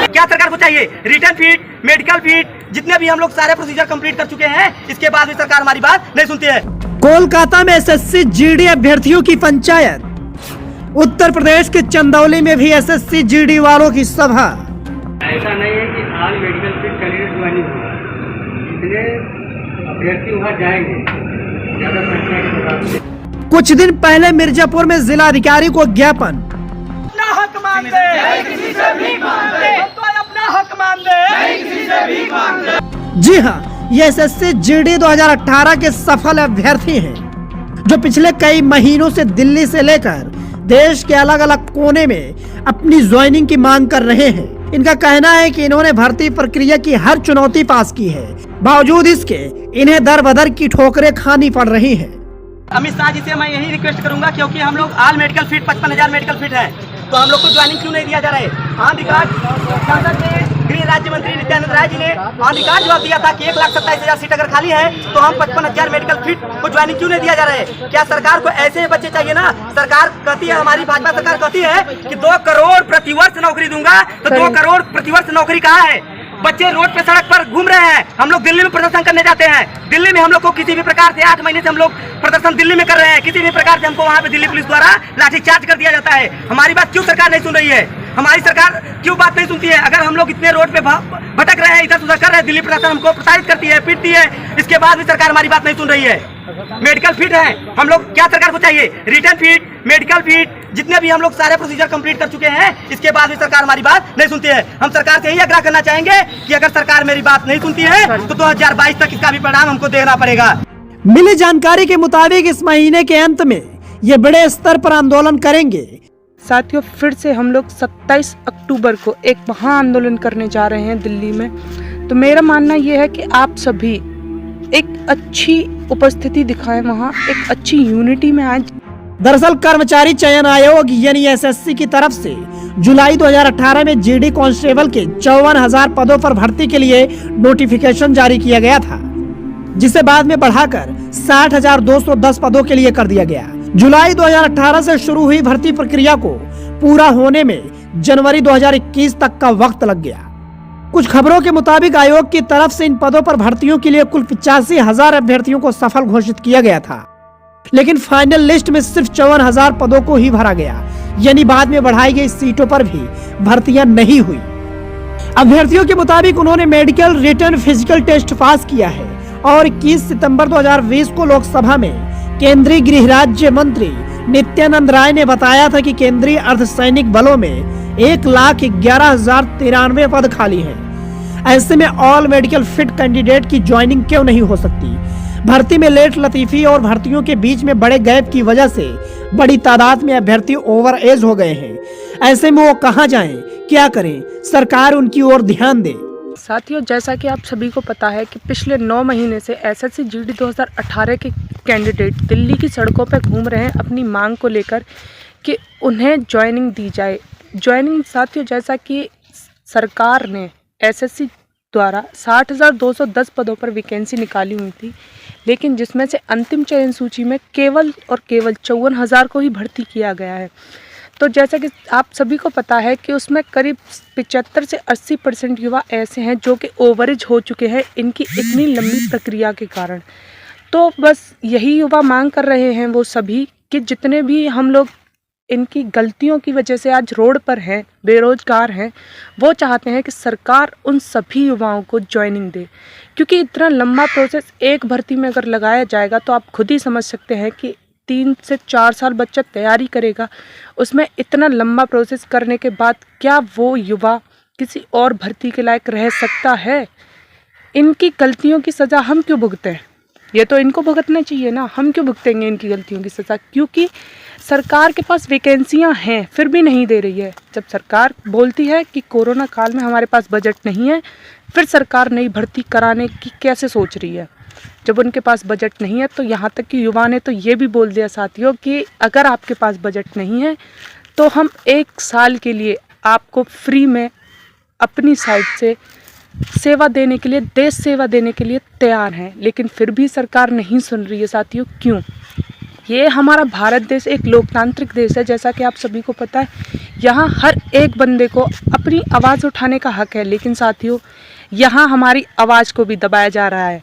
क्या सरकार को चाहिए? रिटर्न फीट, मेडिकल फीट, जितने भी हम लोग सारे प्रोसीजर कंप्लीट कर चुके हैं, इसके बाद भी सरकार हमारी बात नहीं सुनती है। कोलकाता में एसएससी जीडी अभ्यर्थियों की पंचायत। उत्तर प्रदेश के चंदौली में भी एसएससी जीडी वालों की सभा। ऐसा नहीं है कि आज मेडिकल फील्ड कैंडिडेट ज्वाइनिंग होगा, इसलिए अभ्यर्थी वहाँ जाएंगे ज्यादा संख्या के मुताबिक। कुछ दिन पहले मिर्जापुर में जिलाधिकारी को ज्ञापन। अपना हक मांगते, किसी से भीख मांगते, हम तो अपना हक मांगते, किसी से भीख मांगते। जी हाँ, ये एसएससी जीडी 2018 के सफल अभ्यर्थी हैं, जो पिछले कई महीनों से दिल्ली से लेकर देश के अलग अलग कोने में अपनी ज्वाइनिंग की मांग कर रहे हैं। इनका कहना है कि इन्होंने भर्ती प्रक्रिया की हर चुनौती पास की है, बावजूद इसके इन्हें दर बदर की ठोकरें खानी पड़ रही हैं। अमित शाह जी से मैं यही रिक्वेस्ट करूंगा, क्योंकि हम लोग all medical feet 55,000 medical feet है, तो हम लोग को ज्वाइनिंग क्यों नहीं दिया जा रहा है? ऑन रिकॉर्ड सांसद ने, गृह राज्य मंत्री नित्यानंद राय जी ने ऑन रिकॉर्ड जवाब दिया था कि 1,27,000 सीट अगर खाली है तो हम 55,000 मेडिकल फीट को ज्वाइनिंग क्यों नहीं दिया जा रहा है? क्या सरकार को ऐसे बच्चे चाहिए ना? सरकार कहती है, हमारी भाजपा सरकार कहती है कि 2 करोड़ प्रतिवर्ष नौकरी दूंगा, तो 2 करोड़ प्रतिवर्ष नौकरी कहाँ है? बच्चे रोड पे सड़क पर घूम रहे हैं। हम लोग दिल्ली में प्रदर्शन करने जाते हैं, दिल्ली में हम लोग को किसी भी प्रकार से 8 महीने से हम लोग प्रदर्शन दिल्ली में कर रहे हैं, किसी भी प्रकार से हमको वहाँ पे दिल्ली पुलिस द्वारा लाठीचार्ज कर दिया जाता है। हमारी बात क्यों सरकार नहीं सुन रही है? हमारी सरकार क्यों बात नहीं सुनती है? अगर हम लोग इतने रोड पे भटक रहे हैं, इधर उधर कर रहे हैं, दिल्ली प्रशासन हमको प्रताड़ित करती है, पीटती है, इसके बाद भी सरकार हमारी बात नहीं सुन रही है। मेडिकल फीट है, हम लोग क्या सरकार को चाहिए? रिटर्न फीट, मेडिकल फीट, जितने भी हम लोग सारे प्रोसीजर कंप्लीट कर चुके हैं, इसके बाद भी सरकार हमारी बात नहीं सुनती है। हम सरकार से यही आग्रह करना चाहेंगे कि अगर सरकार मेरी बात नहीं सुनती है तो 2022 तक इसका भी परिणाम हमको देखना पड़ेगा। मिली जानकारी के मुताबिक इस महीने के अंत में ये बड़े स्तर पर आंदोलन करेंगे। साथियों, फिर से हम लोग 27 अक्टूबर को एक महा आंदोलन करने जा रहे हैं दिल्ली में। तो मेरा मानना यह है कि आप सभी एक अच्छी उपस्थिति दिखाएं, वहाँ एक अच्छी यूनिटी में आए। दरअसल कर्मचारी चयन आयोग यानी एसएससी की तरफ से जुलाई 2018 में जीडी कांस्टेबल के 54,000 पदों पर भर्ती के लिए नोटिफिकेशन जारी किया गया था, जिसे बाद में बढ़ाकर 60,210 पदों के लिए कर दिया गया। जुलाई 2018 से शुरू हुई भर्ती प्रक्रिया को पूरा होने में जनवरी 2021 तक का वक्त लग गया। कुछ खबरों के मुताबिक आयोग की तरफ से इन पदों पर भर्तियों के लिए कुल 85,000 अभ्यर्थियों को सफल घोषित किया गया था, लेकिन फाइनल लिस्ट में सिर्फ 54,000 पदों को ही भरा गया, यानी बाद में बढ़ाई गई सीटों पर भी भर्तियां नहीं हुई। अभ्यर्थियों के मुताबिक उन्होंने medical, written, physical test pass किया है और 21 सितंबर 2020 को लोकसभा में केंद्रीय गृह राज्य मंत्री नित्यानंद राय ने बताया था कि केंद्रीय अर्धसैनिक बलों में 1,11,093 पद खाली हैं। ऐसे में ऑल मेडिकल फिट कैंडिडेट की ज्वाइनिंग क्यों नहीं हो सकती? भर्ती में लेट लतीफी और भर्तियों के बीच में बड़े गैप की वजह से बड़ी तादाद में अभ्यर्थी ओवर एज हो गए हैं। ऐसे में वो कहां जाएं, क्या करें? सरकार उनकी ओर ध्यान दे। साथियों, जैसा कि आप सभी को पता है कि पिछले 9 महीने से एसएससी जीडी 2018 के कैंडिडेट दिल्ली की सड़कों पर घूम रहे हैं अपनी मांग को लेकर कि उन्हें ज्वाइनिंग दी जाए। ज्वाइनिंग साथियों, जैसा कि सरकार ने एसएससी द्वारा 60,210 पदों पर वैकेंसी निकाली हुई थी, लेकिन जिसमें से अंतिम चयन सूची में केवल और केवल 54,000 को ही भर्ती किया गया है। तो जैसा कि आप सभी को पता है कि उसमें करीब 75 से 80% युवा ऐसे हैं जो कि ओवरेज हो चुके हैं इनकी इतनी लंबी प्रक्रिया के कारण। तो बस यही युवा मांग कर रहे हैं वो सभी कि जितने भी हम लोग इनकी गलतियों की वजह से आज रोड पर हैं, बेरोजगार हैं, वो चाहते हैं कि सरकार उन सभी युवाओं को ज्वाइनिंग दे, क्योंकि इतना लंबा प्रोसेस एक भर्ती में अगर लगाया जाएगा तो आप खुद ही समझ सकते हैं कि 3 से 4 साल बच्चा तैयारी करेगा, उसमें इतना लंबा प्रोसेस करने के बाद क्या वो युवा किसी और भर्ती के लायक रह सकता है? इनकी गलतियों की सज़ा हम क्यों भुगतें? ये तो इनको भुगतना चाहिए ना, हम क्यों भुगतेंगे इनकी गलतियों की सज़ा? क्योंकि सरकार के पास वैकेंसियां हैं फिर भी नहीं दे रही है। जब सरकार बोलती है कि कोरोना काल में हमारे पास बजट नहीं है, फिर सरकार नई भर्ती कराने की कैसे सोच रही है? जब उनके पास बजट नहीं है तो यहाँ तक कि युवा ने तो ये भी बोल दिया साथियों कि अगर आपके पास बजट नहीं है तो हम 1 साल के लिए आपको फ्री में अपनी साइड से सेवा देने के लिए, देश सेवा देने के लिए तैयार हैं। लेकिन फिर भी सरकार नहीं सुन रही है साथियों। क्यों? ये हमारा भारत देश एक लोकतांत्रिक देश है, जैसा कि आप सभी को पता है। यहाँ हर एक बंदे को अपनी आवाज़ उठाने का हक है, लेकिन साथियों यहाँ हमारी आवाज़ को भी दबाया जा रहा है।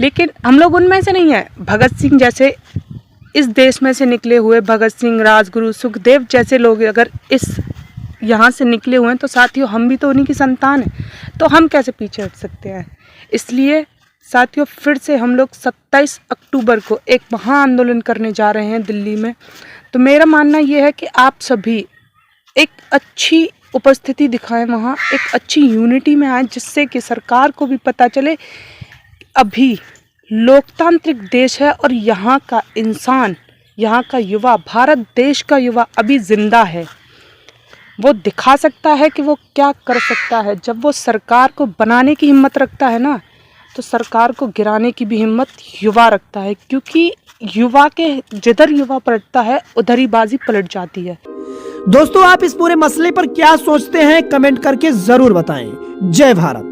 लेकिन हम लोग उनमें से नहीं है। भगत सिंह जैसे इस देश में से निकले हुए, भगत सिंह, राजगुरु, सुखदेव जैसे लोग अगर इस यहाँ से निकले हुए हैं तो साथियों हम भी तो उन्हीं की संतान हैं, तो हम कैसे पीछे हट सकते हैं। इसलिए साथियों फिर से हम लोग 27 अक्टूबर को एक महाआंदोलन करने जा रहे हैं दिल्ली में। तो मेरा मानना ये है कि आप सभी एक अच्छी उपस्थिति दिखाएं, वहाँ एक अच्छी यूनिटी में आए, जिससे कि सरकार को भी पता चले अभी लोकतांत्रिक देश है और यहाँ का इंसान, यहाँ का युवा, भारत देश का युवा अभी जिंदा है। वो दिखा सकता है कि वो क्या कर सकता है। जब वो सरकार को बनाने की हिम्मत रखता है ना, तो सरकार को गिराने की भी हिम्मत युवा रखता है, क्योंकि युवा के जिधर युवा पलटता है उधर ही बाजी पलट जाती है। दोस्तों, आप इस पूरे मसले पर क्या सोचते हैं कमेंट करके जरूर बताएं। जय भारत।